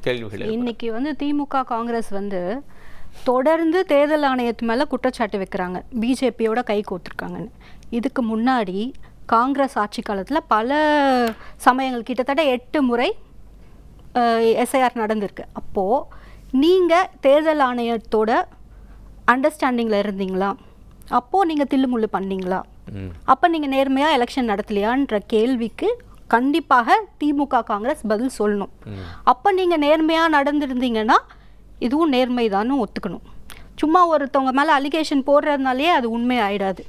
கேள்விகள். இன்னைக்கு வந்து திமுக காங்கிரஸ் வந்து தொடர்ந்து தேர்தல் ஆணையத்து மேலே குற்றச்சாட்டு வைக்கிறாங்க, பிஜேபியோட கை கோர்த்துருக்காங்கன்னு. இதுக்கு முன்னாடி காங்கிரஸ் ஆட்சி காலத்தில் பல சமயங்கள் கிட்டத்தட்ட 8 முறை எஸ்ஐஆர் நடந்திருக்கு. அப்போது நீங்கள் தேர்தல் ஆணையத்தோட அண்டர்ஸ்டாண்டிங்கில் இருந்தீங்களா? அப்போது நீங்கள் தில்லுமுள்ளு பண்ணீங்களா? அப்போ நீங்கள் நேர்மையாக எலெக்ஷன் நடத்தலையான்ற கேள்விக்கு கண்டிப்பாக திமுக காங்கிரஸ் பதில் சொல்லணும். அப்போ நீங்கள் நேர்மையாக நடந்திருந்தீங்கன்னா இதுவும் நேர்மைதான்னு ஒத்துக்கணும். சும்மா ஒருத்தவங்க மேலே அலிகேஷன் போடுறதுனாலே அது உண்மை ஆகிடாது.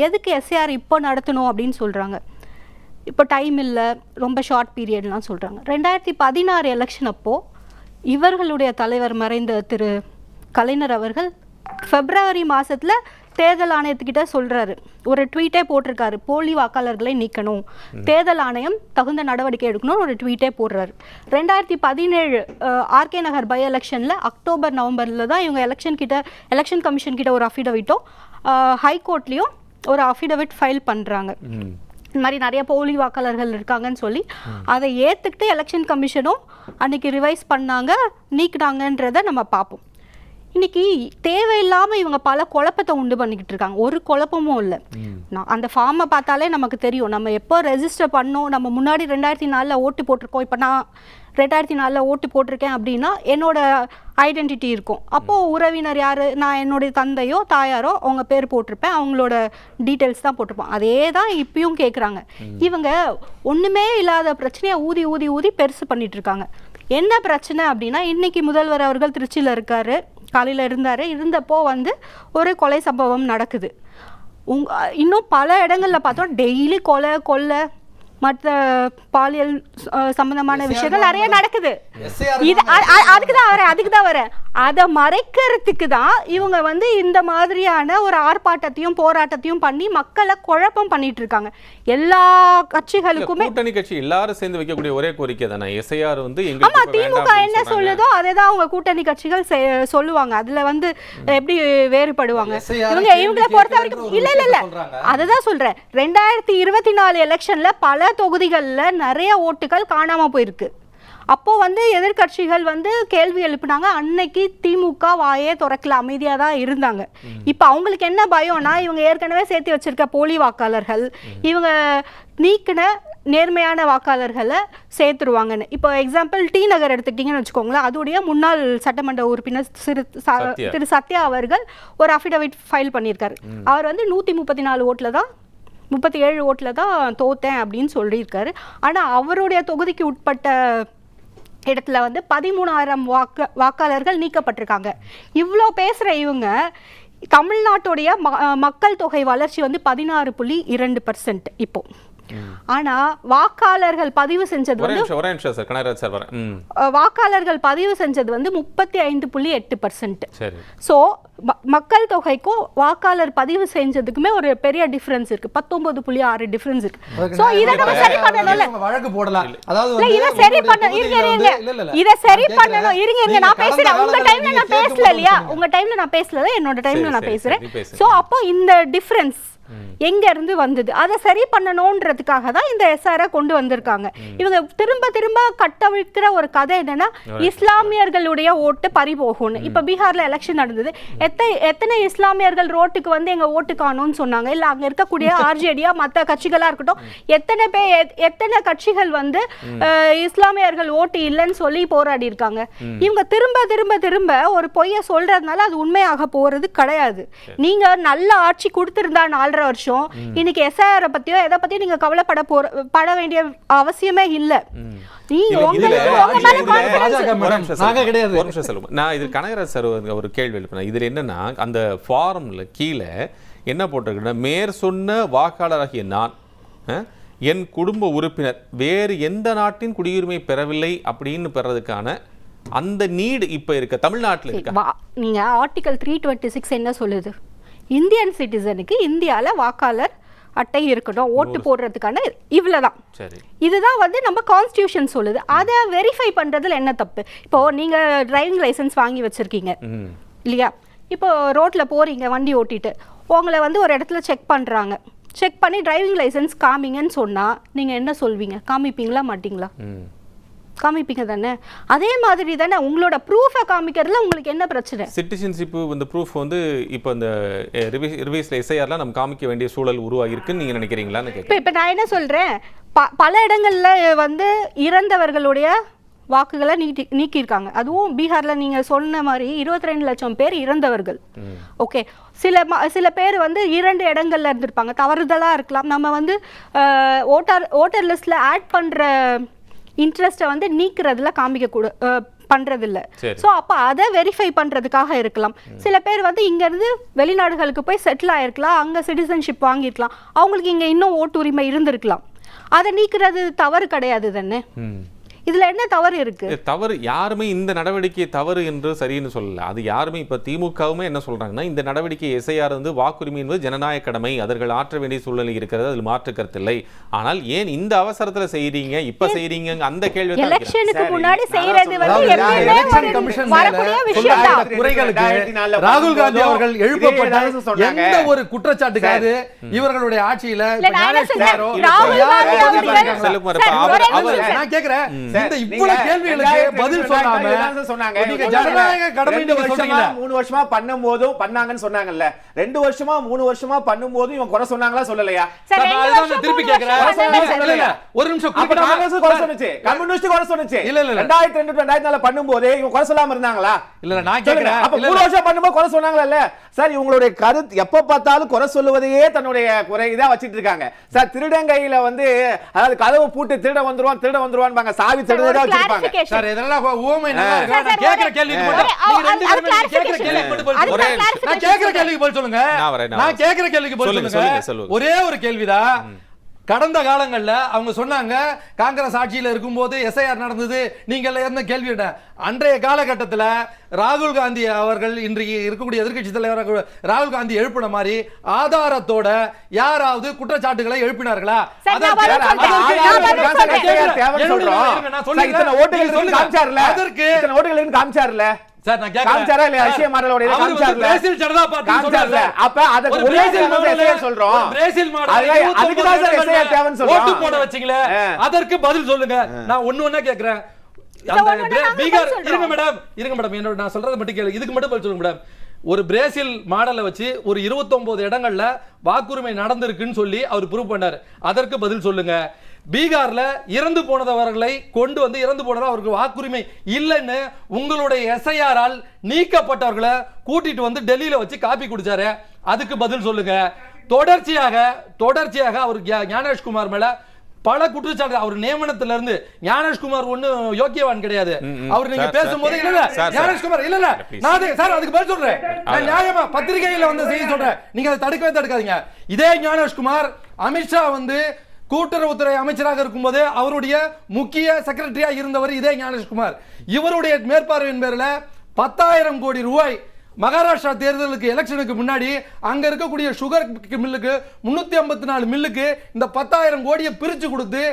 எதுக்கு எஸ்ஏஆர் இப்போ நடத்தணும் அப்படின்னு சொல்கிறாங்க? இப்போ டைம் இல்லை, ரொம்ப ஷார்ட் பீரியட்லாம் சொல்கிறாங்க. 2016 எலெக்ஷன் அப்போது இவர்களுடைய தலைவர் மறைந்த திரு கலைஞர் அவர்கள் பிப்ரவரி மாதத்தில் தேர்தல் ஆணையத்துக்கிட்ட சொல்கிறாரு, ஒரு ட்வீட்டே போட்டிருக்காரு, போலி வாக்காளர்களை நீக்கணும், தேர்தல் ஆணையம் தகுந்த நடவடிக்கை எடுக்கணும்னு ஒரு ட்வீட்டே போடுறாரு. 2017 ஆர்கே நகர் பை எலெக்ஷனில் அக்டோபர் நவம்பரில் தான் இவங்க எலெக்ஷன் கமிஷன் கிட்ட ஒரு அஃபிடவிட்டும் ஹைகோர்ட்லேயும் ஒரு அஃபிடவிட் ஃபைல் பண்ணுறாங்க. இந்த மாதிரி நிறைய போலி வாக்காளர்கள் இருக்காங்கன்னு சொல்லி அதை ஏற்றுக்கிட்டு எலெக்ஷன் கமிஷனும் அன்றைக்கி ரிவைஸ் பண்ணாங்க, நீக்கினாங்கன்றதை நம்ம பார்ப்போம். இன்னைக்கு தேவையில்லாமல் இவங்க பல குழப்பத்தை உண்டு பண்ணிக்கிட்டு இருக்காங்க. ஒரு குழப்பமும் இல்லை. அந்த ஃபார்மை பார்த்தாலே நமக்கு தெரியும் நம்ம எப்போ ரெஜிஸ்டர் பண்ணோம். நம்ம முன்னாடி 2004 ஓட்டு போட்டிருக்கோம். இப்போ நான் 2004 ஓட்டு போட்டிருக்கேன் அப்படின்னா என்னோட ஐடென்டிட்டி இருக்கும். அப்போது உறவினர் யார், நான் என்னுடைய தந்தையோ தாயாரோ அவங்க பேர் போட்டிருப்பேன், அவங்களோட டீட்டெயில்ஸ் தான் போட்டிருப்போம். அதே தான் இப்பயும் கேட்குறாங்க. இவங்க ஒன்றுமே இல்லாத பிரச்சனையை ஊதி ஊதி ஊதி பெருசு பண்ணிட்டு இருக்காங்க. என்ன பிரச்சனை அப்படின்னா, இன்னைக்கு முதல்வர் அவர்கள் திருச்சியில் இருக்காரு, காலையில் இருந்தப்போ வந்து ஒரு கொலை சம்பவம் நடக்குது. இன்னும் பல இடங்களில் பார்த்தோம் டெய்லி கொலை மற்ற பாலியல் சம்பந்தமான விஷயங்கள் நிறைய நடக்குது. அதுக்கு தான் வரேன். அதை மறைக்கிறதுக்கு தான் இவங்க வந்து இந்த மாதிரியான ஒரு ஆர்ப்பாட்டத்தையும் போராட்டத்தையும் பண்ணி மக்களை குழப்பம் பண்ணிட்டு இருக்காங்க. எல்லா கட்சிகளுக்குமே கூட்டணி கட்சி எல்லாரும் சேர்ந்து வைக்கக்கூடிய ஒரே கோரிக்கை தானே எஸ்ஐஆர் வந்து. ஆமா, திமுக என்ன சொல்லுதோ அதை தான் அவங்க கூட்டணி கட்சிகள் சொல்லுவாங்க. அதுல வந்து எப்படி வேறுபடுவாங்க இவங்களை பொறுத்த வரைக்கும்? இல்ல அதுதான் சொல்றேன். 2024 எலெக்ஷன்ல பல தொகுதிகளில் நிறைய ஓட்டுகள் காணாம போயிருக்கு. அப்போ வந்து எதிர்கட்சிகள் வந்து கேள்வி எழுப்பினாங்க. அன்னைக்கு திமுக வாயே திறக்கல, அமைதியாக தான் இருந்தாங்க. இப்போ அவங்களுக்கு என்ன பயம்னா, இவங்க ஏற்கனவே சேர்த்து வச்சிருக்க போலி வாக்காளர்கள் இவங்க நீக்கின நேர்மையான வாக்காளர்களை சேர்த்துருவாங்கன்னு. இப்போ எக்ஸாம்பிள் டி நகர் எடுத்துக்கிட்டிங்கன்னு வச்சுக்கோங்களேன். அதோடைய முன்னாள் சட்டமன்ற உறுப்பினர் திரு சத்யா அவர்கள் ஒரு அஃபிடவிட் ஃபைல் பண்ணியிருக்காரு. அவர் வந்து 134 ஓட்டில் தான் 37 ஓட்டில் தான் தோத்தேன் அப்படின்னு சொல்லியிருக்காரு. ஆனால் அவருடைய தொகுதிக்கு உட்பட்ட இடத்துல வந்து 13,000 வாக்காளர்கள் நீக்கப்பட்டிருக்காங்க. இவ்வளோ பேசுகிற இவங்க தமிழ்நாட்டுடைய மக்கள் தொகை வளர்ச்சி வந்து 16.2% இப்போ. ஆனா வாக்காளர்கள் பதிவு செஞ்சது வந்து வாக்காளர்கள் பதிவு செஞ்சது வந்து 35.8%. ஸோ மக்கள் தொகைக்கும் வாக்காளர் பதிவு செஞ்சதுக்குமே ஒரு பெரிய டிஃபரன்ஸ் இருக்கு. 19.6 டிஃபரன்ஸ் இருக்கு. ஸோ இதை நம்ம சரி பண்ணணும்ல, வழக்கு போடலாம். இதை சரி பண்ணணும். இதை சரி பண்ணணும். இருங்க, நான் பேசுறேன். உங்க டைம்ல நான் பேசல இல்லையா? உங்க டைம்ல நான் பேசல, என்னோட டைம்ல நான் பேசுறேன். ஸோ அப்போ இந்த டிஃபரன்ஸ் எங்க இருந்து வந்தது, அதை சரி பண்ணணும்ன்றதுக்காக தான் இந்த எஸ்ஆரை கொண்டு வந்திருக்காங்க. இவங்க திரும்ப திரும்ப கட்டவிழ்க்கிற ஒரு கதை என்னன்னா, இஸ்லாமியர்களுடைய ஓட்டு பறிபோகும்னு. இப்ப பீகார்ல எலெக்ஷன் நடந்தது. எத்தனை இஸ்லாமியர்கள் ரோட்டுக்கு வந்து எங்க ஓட்டு காணும்னு சொன்னாங்க. இல்ல அங்க இருக்கக்கூடிய ஆர்ஜேடியா மற்ற கட்சிகளா இருக்கட்டும், எத்தனை கட்சிகள் வந்து இஸ்லாமியர்கள் ஓட்டு இல்லைன்னு சொல்லி போராடி இருக்காங்க. இவங்க திரும்ப திரும்ப திரும்ப ஒரு பொய்ய சொல்றதுனால அது உண்மையாக போறது கிடையாது. நீங்க நல்ல ஆட்சி கொடுத்திருந்தா 4.5 வருஷம் இன்னைக்கு எஸ்ஐஆர் பத்தியோ எதை பத்தியும் நீங்க கவலைப்பட வேண்டிய அவசியமே இல்லை. கனகராஜ் சார் ஒரு கேள்வி எழுப்பினா, இதுல என்னன்னா அந்த ஃபார்ம்ல கீழே என்ன போட்டிருக்குன்னா, மேற் சொன்ன வாக்காளராகிய நான் என் குடும்ப உறுப்பினர் வேறு எந்த நாட்டின் குடியுரிமை பெறவில்லை அப்படின்னு பெறதுக்கான அந்த நீடு இப்ப இருக்க தமிழ்நாட்டில் இருக்கா? நீங்க ஆர்டிகல் 326 என்ன சொல்லுது? இந்தியன் சிட்டிசனுக்கு இந்தியாவில் வாக்காளர் அட்டை இருக்கணும், ஓட்டு போடுறதுக்கான இவ்வளவுதான். இதுதான் வந்து நம்ம கான்ஸ்டியூஷன் சொல்லுது. அதை வெரிஃபை பண்றதுல என்ன தப்பு? இப்போ நீங்க டிரைவிங் லைசன்ஸ் வாங்கி வச்சிருக்கீங்க இல்லையா? இப்போ ரோட்ல போறீங்க வண்டி ஓட்டிட்டு, உங்களை வந்து ஒரு இடத்துல செக் பண்றாங்க. செக் பண்ணி டிரைவிங் லைசன்ஸ் காமிங்கன்னு சொன்னா நீங்க என்ன சொல்வீங்க? காமிப்பீங்களா மாட்டீங்களா? காமிப்பீங்க தானே. அதே மாதிரி தானே உங்களோட ப்ரூஃபை காமிக்கிறதுல உங்களுக்கு என்ன பிரச்சனை? சிட்டிசன்ஷிப் இந்த ப்ரூஃப் வந்து இப்போ இந்த ரிவைஸ்ல எஸ்ஐஆர்லாம் நம்ம காமிக்க வேண்டிய சூழல் உருவாகிருக்குன்னு நீங்கள் நினைக்கிறீங்களான்னு கேட்குறேன். இப்போ நான் என்ன சொல்கிறேன், பல இடங்கள்ல வந்து இறந்தவர்களுடைய வாக்குகளை நீக்கியிருக்காங்க. அதுவும் பீகாரில் நீங்கள் சொன்ன மாதிரி 22 லட்சம் பேர் இறந்தவர்கள். ஓகே, சில பேர் வந்து 2 இடங்கள்ல இருந்திருப்பாங்க, தவறுதலாக இருக்கலாம். நம்ம வந்து ஓட்டர் லிஸ்ட்டில் ஆட் பண்ணுற இன்ட்ரெஸ்ட்டை வந்து நீக்கிறதுல காமிக்க பண்றதில்ல. ஸோ அப்போ அதை வெரிஃபை பண்றதுக்காக இருக்கலாம். சில பேர் வந்து இங்கேருந்து வெளிநாடுகளுக்கு போய் செட்டில் ஆயிருக்கலாம், அங்கே சிட்டிசன்ஷிப் வாங்கியிருக்கலாம், அவங்களுக்கு இங்கே இன்னும் ஓட்டு உரிமை இருந்திருக்கலாம். அதை நீக்கிறது தவறு கிடையாது தானே. இதுல என்ன தவறு இருக்கு? தவறு யாருமே இந்த நடவடிக்கை தவறு என்று சரின்னு சொல்லல. அது யாருமே இப்ப திமுகவுமே என்ன சொல்றாங்கன்னா, இந்த நடவடிக்கை எஸ்ஐஆர் வந்து வாக்குரிமை என்பது ஜனநாயக கடமை, அவர்கள் ஆற்ற வேண்டிய சூழ்நிலை இருக்கிறது, அதில் மாற்று கருத்தில்லை. ஆனால் ஏன் இந்த அவசரத்துல செய்றீங்க, இப்ப செய்றீங்க அந்த கேள்வி. எலெக்ஷனுக்கு முன்னாடி செய்யறது வந்து எலெக்ஷன் கமிஷன் குறைகளுக்கு ராகுல் காந்தி அவர்கள் எழுப்பப்பட்ட எந்த ஒரு குற்றச்சாட்டுக்காக இவர்களுடைய ஆட்சியில நான் கேக்குறேன், இந்த இவ்வளவு கேள்விகளுக்கு பதில் சொன்னாங்க. நீங்க ஜனநாயக கடமை 3 வருஷமா பண்ணும்போது பண்ணாங்கன்னு சொன்னாங்கல்ல, 2 வருஷமா 3 வருஷமா பண்ணும்போது இவங்க குறை சொன்னாங்களா சொல்லலையா? நான் திருப்பி கேக்குறேன். ஒரு நிமிஷம், காங்கிரஸ் குறை சொன்னுச்சு, கம்யூனிஸ்ட் குறை சொன்னுச்சு. 2002 2004 பண்ணும்போது இவங்க குறை சொல்லாம இருந்தாங்களா? இல்ல நான் கேக்குறேன், அப்ப 3 வருஷம் பண்ணும்போது குறை சொன்னாங்கல்ல சார். இவங்களுடைய கருத்து எப்ப பார்த்தாலும் குறை சொல்லுவதையே தன்னுடைய குறை இதா வச்சிட்டு இருக்காங்க சார். திருடங்கையில வந்து அதாவது கதவு பூட்டு திருட வந்துருவான் சாவி திருடதா வச்சிருப்பாங்க சார். இதெல்லாம் ஊமை நல்லா இருக்கு. நான் கேக்குற கேள்விக்கு மட்டும் நீங்க ரெண்டு பேரும் கேக்குற கேள்விக்கு மட்டும் பதில் சொல்லுங்க. நான் கேக்குற கேள்விக்கு பதில் சொல்லுங்க. நான் கேக்குற கேள்விக்கு பதில் சொல்லுங்க. ஒரே ஒரு கேள்விதான். கடந்த காலங்கள்ல அவங்க சொன்னாங்க காங்கிரஸ் ஆட்சியில் இருக்கும்போது எஸ்ஐஆர் நடந்தது, நீங்க என்ன கேள்வி. அன்றைய காலகட்டத்தில் ராகுல் காந்தி அவர்கள் இன்றைக்கு இருக்கக்கூடிய எதிர்க்கட்சி தலைவர் ராகுல் காந்தி எழுப்பின மாதிரி ஆதாரத்தோட யாராவது குற்றச்சாட்டுகளை எழுப்பினார்களா? சார் நான் காமிச்சாரா இல்ல ரஷ்ய மாடலோட காமிச்சாரல பிரேசில் ஜனதா பார்ட்டி அப்ப அத பிரேசில் மாடலே சொல்றோம். பிரேசில் மாடல் அதுக்கு தான் சார் எஸ்ஐஆர் தேவைன்னு சொல்றோம். ஓட்டு போட வச்சீங்களே அதற்கு பதில் சொல்லுங்க. நான் ஒண்ணு கேக்குறேன். அந்த பீகார் இருங்க மேடம் என்னோட நான் சொல்றத மட்டும் கேளுங்க. இதுக்கு மட்டும் பதில் சொல்லுங்க மேடம். ஒரு பிரேசில் மாடலை வச்சு ஒரு 29 இடங்கள்ல வாக்குரிமை நடந்திருக்குன்னு சொல்லி அவர் ப்ரூவ் பண்ணாரு. அதற்கு பதில் சொல்லுங்க. பீகார்ல இறந்து போனவர்களை கொண்டு வந்து இறந்து போனவர் அவருக்கு வாக்குரிமை இல்லைன்னு உங்களுடைய எஸ்ஐஆரால் நீக்கப்பட்டவர்களை கூட்டிட்டு வந்து டெல்லியில வச்சு காப்பி குடிச்சாரு. அதுக்கு பதில் சொல்லுங்க. தொடர்ச்சியாக அவர் ஞானேஷ்குமார் மேல பல குற்றச்சாட்டு. அவர் நியமனத்துல இருந்து ஞானேஷ்குமார் ஒண்ணு யோக்கியவான் கிடையாது. அவர் நீங்க பேசும்போது இல்ல ஞானேஷ்குமார் இல்ல நான் சார் அதுக்கு பதில் சொல்றேன். நான் நியாயமா பத்திரிகையில வந்து செய்தி சொல்றேன். நீங்க அதை தடுக்காதீங்க. இதே ஞானேஷ்குமார் அமித்ஷா வந்து கூட்டுறவுத்துறை அமைச்சராக இருக்கும்போது அவருடைய முக்கிய செக்ரட்டரியா இருந்தவர் இதே ஞானேஷ்குமார். இவருடைய மேற்பார்வையின் பேரில் 10,000 கோடி ரூபாய் மகாராஷ்டிரா தேர்தலுக்கு எலெக்ஷனுக்கு முன்னாடி அங்க இருக்கக்கூடிய சுகர் மில்லுக்கு 354 மில்லுக்கு இந்த 10,000 கோடியை பிரிச்சு கொடுத்து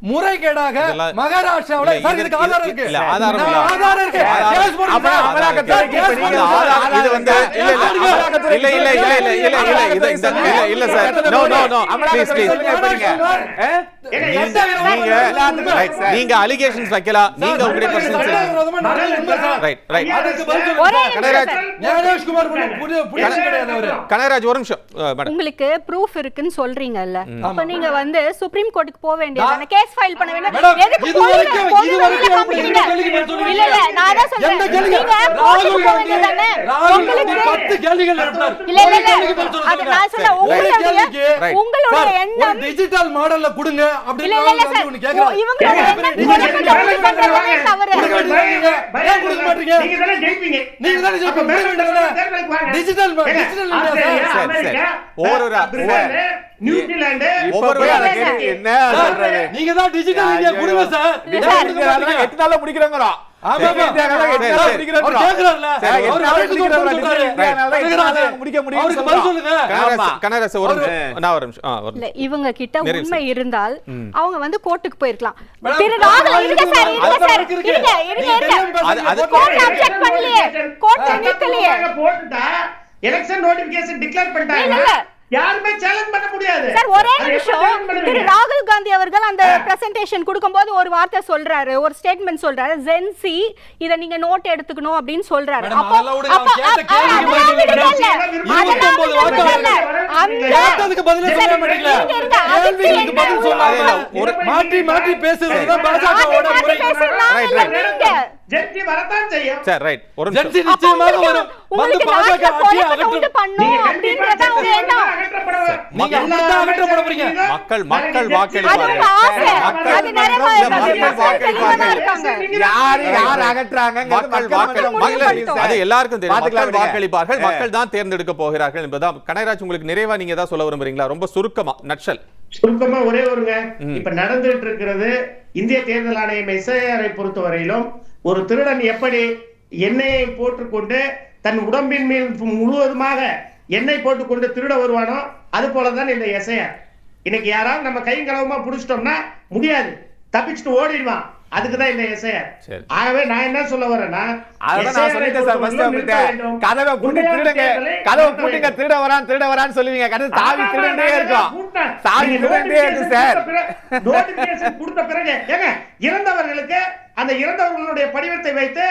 முறைகேடாக மகாராஷ்டிராவுல இதுக்கு ஆதாரம் இருக்கு. ஆதாரம் இருக்கு. இது வந்து இல்ல சார். நோ ப்ளீஸ் நீங்க அலிகேஷன்ஸ் வைக்கலாம். நீங்க உங்களுடைய கனகராஜ் ஒரு நிமிஷம். உங்களுக்கு ப்ரூஃப் இருக்குன்னு சொல்றீங்கல்ல, அப்ப நீங்க வந்து சுப்ரீம் கோர்ட்டுக்கு போக வேண்டியது, கேஸ் ஃபைல் பண்ண வேண்டியது. எதுக்கு இல்ல நான் அத சொல்றேன். நீங்க கோர்ட்டுக்கு போக வேண்டியதானே. உங்களுக்கு 10 கேள்விகள் எழுப்பினார். இல்ல அது நான் சொல்ல உங்களுடைய எண்ணம் டிஜிட்டல் மாடல்ல கொடுங்க அப்படின்னு ஒன்னு கேக்குறேன். இவங்களோட எண்ணம் பண்றதே தவறு. ஏன் கொடுக்க மாட்டீங்க? நீங்க தான ஜெயிப்பீங்க. டிஜிட்டல் நியூசிலாந்து என்ன சொல்றீங்க? நீங்க தான் டிஜிட்டல் இந்தியா கொடுங்க சார். எத்தனை நாள்ல முடிக்கிறோங்கறோம். இவங்க கிட்ட உண்மை இருந்தால் அவங்க வந்து கோர்ட்டுக்கு போயிருக்கலாம். எலெக்ஷன் நோட்டிபிகேஷன் டிக்ளேர் பண்ணிட்டாங்க. யாருமே சேலஞ்ச் பண்ண முடியாது சார் ஒரே அதை நிமிஷம் எப்படி challenge பண்ணுவீங்க? திரு ராகுல் காந்தி அவர்கள் அந்த பிரசன்டேஷன் கொடுக்கும்போது ஒரு வார்த்தை சொல்றாரு, ஒரு ஸ்டேட்மெண்ட் சொல்றாரு, ஜென்சி இத நீங்க நோட் எடுத்துக்கணும் அப்படின்னு சொல்றாரு. மேடம், அப்போ அதெல்லாம் விடுங்க, அவன் கேட்ட கேள்விக்கு பதில் கேட்டதுக்கு பதிலே சொல்ல மாட்டீங்களா? கேள்விக்கு பதில் சொல்லாம ஒரு மாற்றி மாற்றி பேசுறதுதான் பாஜகவோட முறை. ஜென்சி வரத்தான் செய்யும் சார் ரைட் ஒரு ஜென்சி நிச்சயமாக வரும். வந்து பாஜக ஆட்சியை அகற்றும். நீங்க கண்டிப்பா ஜென்சி அகற்றப்படுவார். நீங்க அப்படிதான் அகற்றப்பட போறீங்க. மக்கள் வாக்களிப்பார்கள். யார் அகற்றாங்க அது எல்லாருக்கும் தெரியும். மக்கள் வாக்களிப்பார்கள், மக்கள் தான் தேர்ந்தெடுக்க போகிறார்கள் என்பதுதான். கனகராஜ், உங்களுக்கு நிறைவா நீங்க ஏதாவது சொல்ல விரும்புறீங்களா? ரொம்ப சுருக்கமா நட்சல். சுருக்கமா ஒரே ஒருங்க, இப்ப நடந்துட்டு இருக்கிறது இந்திய தேர்தல் ஆணையம் எஸ்ஐஆரை பொறுத்தவரையிலும் ஒரு திருடன் எப்படி எண்ணெயை போட்டுக்கொண்டு தன் உடம்பின் மேல் முழுவதுமாக எண்ணெய் போட்டுக்கொண்டு திருட வருவானோ அது போலதான் இந்த எஸ்ஐஆர். இன்னைக்கு யாராவது நம்ம கையும் களவுமா புடிச்சிட்டோம்னா முடியாது, தப்பிச்சுட்டு ஓடிடுவான். அதுக்குதான் இந்த எஸ்ஐஆர். ஆகவே நான் என்ன சொல்ல வரேன்னா, கதவை பூட்டி திருட வரான்னு சொல்லுவீங்க, கடைசி தாவி திருடே இருக்கும். நோட்டிபிகேஷன் கொடுத்த பிறகு ஏங்க இறந்தவர்களுக்கு அந்த இறந்தவர்களுடைய படிவத்தை வைத்து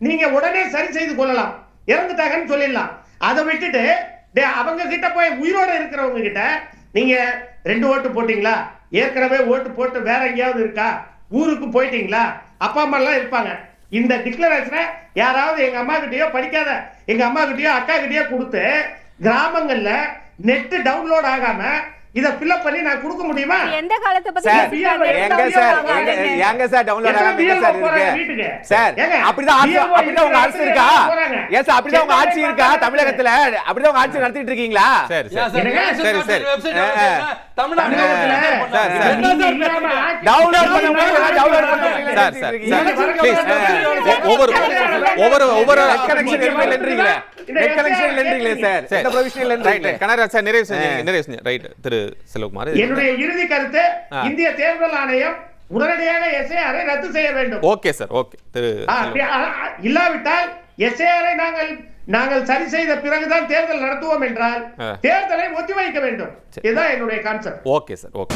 நீங்க உடனே சரி செய்து கொள்ளலாம், இறந்துட்டாங்கன்னு சொல்லிடலாம். அதை விட்டுட்டு அவங்க கிட்ட போய் உயிரோட இருக்கிறவங்க கிட்ட நீங்க 2 ஓட்டு போட்டீங்களா, ஏற்கனவே ஓட்டு போட்டு வேற எங்கேயாவது இருக்கா, ஊருக்கு போயிட்டீங்களா, அப்பா அம்மா எல்லாம் இருப்பாங்க. இந்த டிக்ளரேஷனை யாராவது எங்க அம்மா கிட்டயோ படிக்காத எங்க அம்மா கிட்டயோ அக்கா கிட்டயோ கொடுத்து கிராமங்கள்ல நெட் டவுன்லோட் ஆகாம இத ஃபில்அப் பண்ணி நான் கொடுக்க முடியுமா? எந்த காலத்தை பத்தி எங்க சார் டவுன்லோட் ஆகாம எங்க சார் இருக்கு சார்? அப்படிதான் உங்க அரசு இருக்கா? ஏன் சார் அப்படிதான் உங்க ஆட்சி இருக்கா தமிழகத்துல? அப்படிதான் உங்க ஆட்சி நடத்திட்டு இருக்கீங்களா? சரி சரி தமிழ்நாட்டுல டவுன்லோட் பண்ண முடியல, டவுன்லோட் பண்ண ஒவ்வொரு கனெக்ஷன் இல்லன்றீங்களே, நெட் கனெக்ஷன் இல்லன்றீங்களே சார், இந்த ப்ரொவிஷனல் இல்லன்றீங்களே. கனகராஜ் சார் நிறைவு செஞ்சீங்க. ரைட் திரு செல்வகுமார், என்னுடைய இறுதி கருத்து இந்திய தேர்தல் ஆணையம் உடனடியாக எஸ்ஐஆரை ரத்து செய்ய வேண்டும். ஓகே சார், ஓகே திரு. இல்லாவிட்டால் எஸ்ஐஆரை நாங்கள் சரி செய்த பிறகுதான் தேர்தல் நடத்துவோம் என்றால் தேர்தலை ஒத்திவைக்க வேண்டும். இதுதான் என்னுடைய கான்செப்ட். Okay sir, okay.